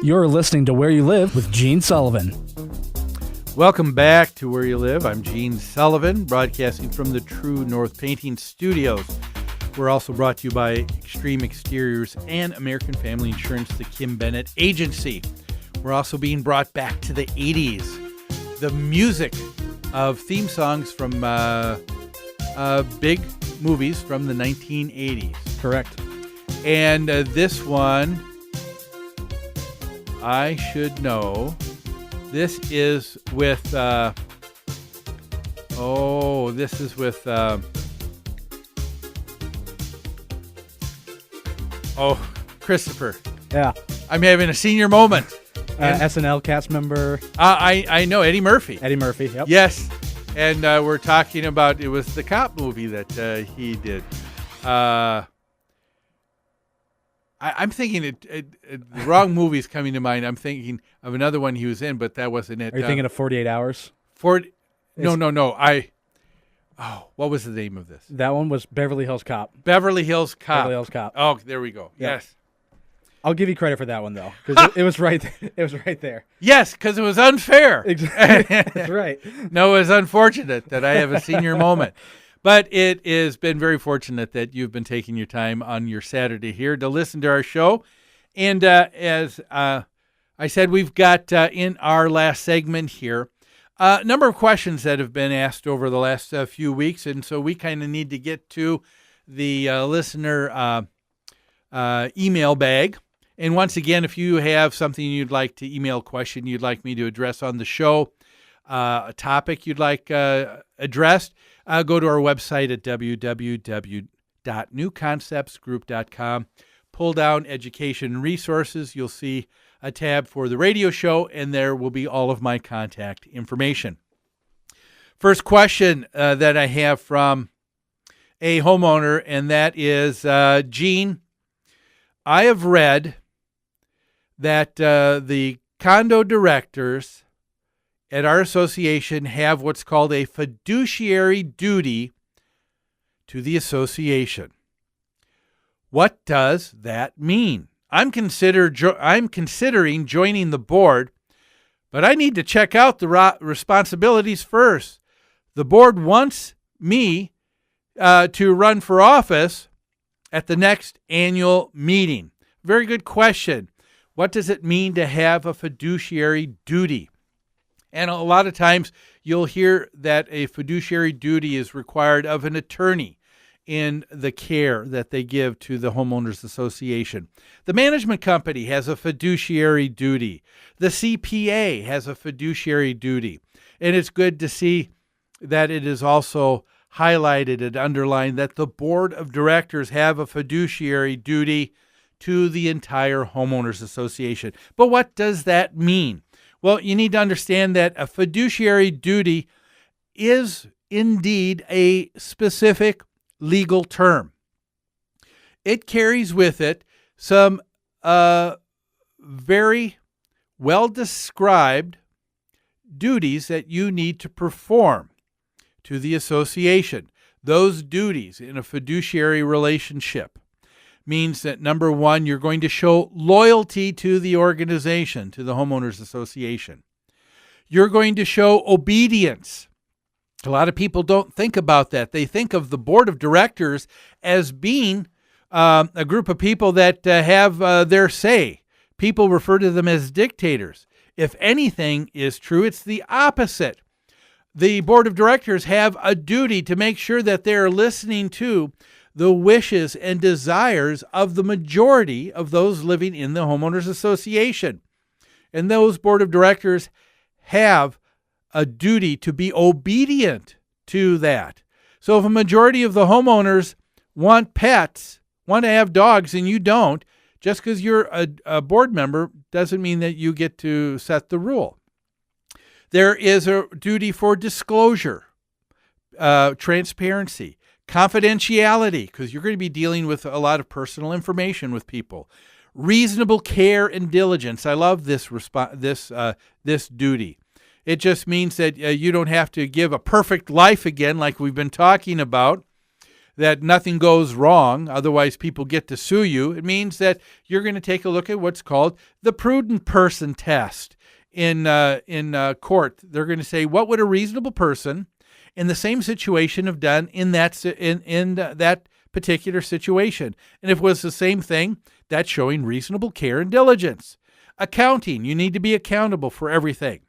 You're listening to Where You Live with Gene Sullivan. Welcome back to Where You Live. I'm Gene Sullivan, broadcasting from the True North Painting Studios. We're also brought to you by Extreme Exteriors and American Family Insurance, the Kim Bennett Agency. We're also being brought back to the 80s. The music of theme songs from big movies from the 1980s. Correct. And this one, I should know. This is with, Christopher. Yeah. I'm having a senior moment. SNL cast member. I know Eddie Murphy. Eddie Murphy, yep. Yes. And we're talking about, it was the cop movie that he did. I'm thinking the wrong movie's coming to mind. I'm thinking of another one he was in, but that wasn't it. Are you thinking of 48 Hours? No. What was the name of this? That one was Beverly Hills Cop. Beverly Hills Cop. Beverly Hills Cop. Oh, there we go. Yep. Yes. I'll give you credit for that one, though, because it was right. It was right there. Yes, because it was unfair. Exactly. That's right. No, it was unfortunate that I have a senior moment. But it has been very fortunate that you've been taking your time on your Saturday here to listen to our show. And as I said, we've got in our last segment here a number of questions that have been asked over the last few weeks. And so we kind of need to get to the listener email bag. And once again, if you have something you'd like to email, a question you'd like me to address on the show, a topic you'd like addressed, go to our website at www.newconceptsgroup.com. Pull down Education and Resources. You'll see a tab for the radio show, and there will be all of my contact information. First question that I have from a homeowner, and that is, Gene, I have read that the condo directors at our association have what's called a fiduciary duty to the association. What does that mean? I'm considering joining the board, but I need to check out the responsibilities first. The board wants me to run for office at the next annual meeting. Very good question. What does it mean to have a fiduciary duty? And a lot of times you'll hear that a fiduciary duty is required of an attorney in the care that they give to the homeowners association. The management company has a fiduciary duty. The CPA has a fiduciary duty. And it's good to see that it is also highlighted and underlined that the board of directors have a fiduciary duty to the entire homeowners association. But what does that mean? Well, you need to understand that a fiduciary duty is indeed a specific legal term. It carries with it some very well-described duties that you need to perform to the association. Those duties in a fiduciary relationship means that, number one, you're going to show loyalty to the organization, to the homeowners association. You're going to show obedience. A lot of people don't think about that. They think of the board of directors as being a group of people that have their say. People refer to them as dictators. If anything is true, it's the opposite. The board of directors have a duty to make sure that they're listening to the wishes and desires of the majority of those living in the homeowners association. And those board of directors have a duty to be obedient to that. So if a majority of the homeowners want pets, want to have dogs, and you don't, just because you're a board member doesn't mean that you get to set the rule. There is a duty for disclosure, transparency, confidentiality, because you're going to be dealing with a lot of personal information with people. Reasonable care and diligence. I love this duty. It just means that you don't have to give a perfect life again, like we've been talking about. that nothing goes wrong, otherwise people get to sue you. It means that you're going to take a look at what's called the prudent person test in court. They're going to say, what would a reasonable person in the same situation have done in that particular situation? And if it was the same thing, that's showing reasonable care and diligence. Accounting, you need to be accountable for everything.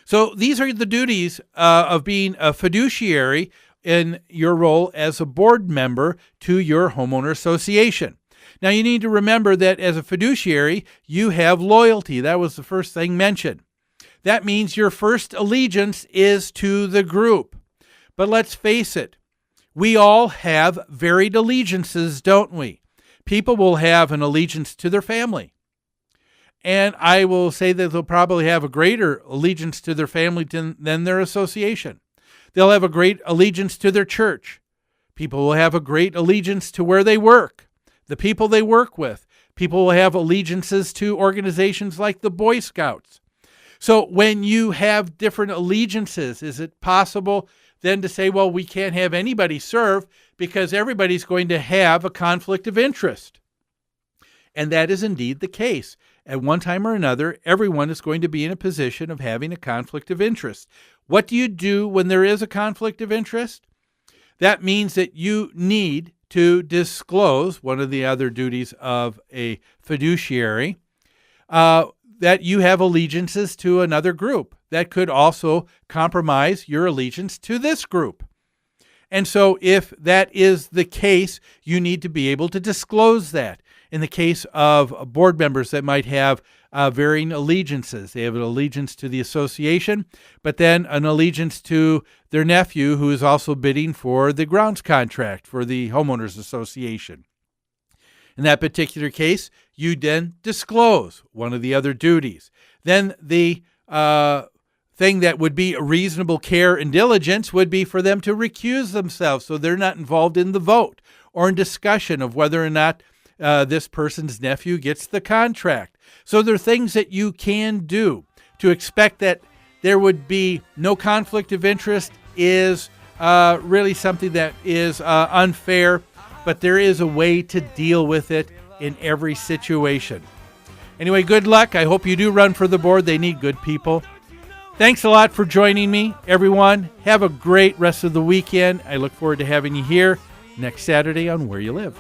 So these are the duties of being a fiduciary in your role as a board member to your homeowner association. Now, you need to remember that as a fiduciary, you have loyalty. That was the first thing mentioned. That means your first allegiance is to the group. But let's face it, we all have varied allegiances, don't we? People will have an allegiance to their family. And I will say that they'll probably have a greater allegiance to their family than their association. They'll have a great allegiance to their church. People will have a great allegiance to where they work, the people they work with. People will have allegiances to organizations like the Boy Scouts. So when you have different allegiances, is it possible then to say, well, we can't have anybody serve because everybody's going to have a conflict of interest? And that is indeed the case. At one time or another, everyone is going to be in a position of having a conflict of interest. What do you do when there is a conflict of interest? That means that you need to disclose, one of the other duties of a fiduciary, that you have allegiances to another group. That could also compromise your allegiance to this group. And so if that is the case, you need to be able to disclose that. In the case of board members that might have varying allegiances, they have an allegiance to the association, but then an allegiance to their nephew who is also bidding for the grounds contract for the homeowners association. In that particular case, you then disclose one of the other duties. Then the thing that would be a reasonable care and diligence would be for them to recuse themselves so they're not involved in the vote or in discussion of whether or not this person's nephew gets the contract. So there are things that you can do. To expect that there would be no conflict of interest is really something that is unfair, but there is a way to deal with it in every situation. Anyway, good luck. I hope you do run for the board. They need good people. Thanks a lot for joining me, everyone. Have a great rest of the weekend. I look forward to having you here next Saturday on Where You Live.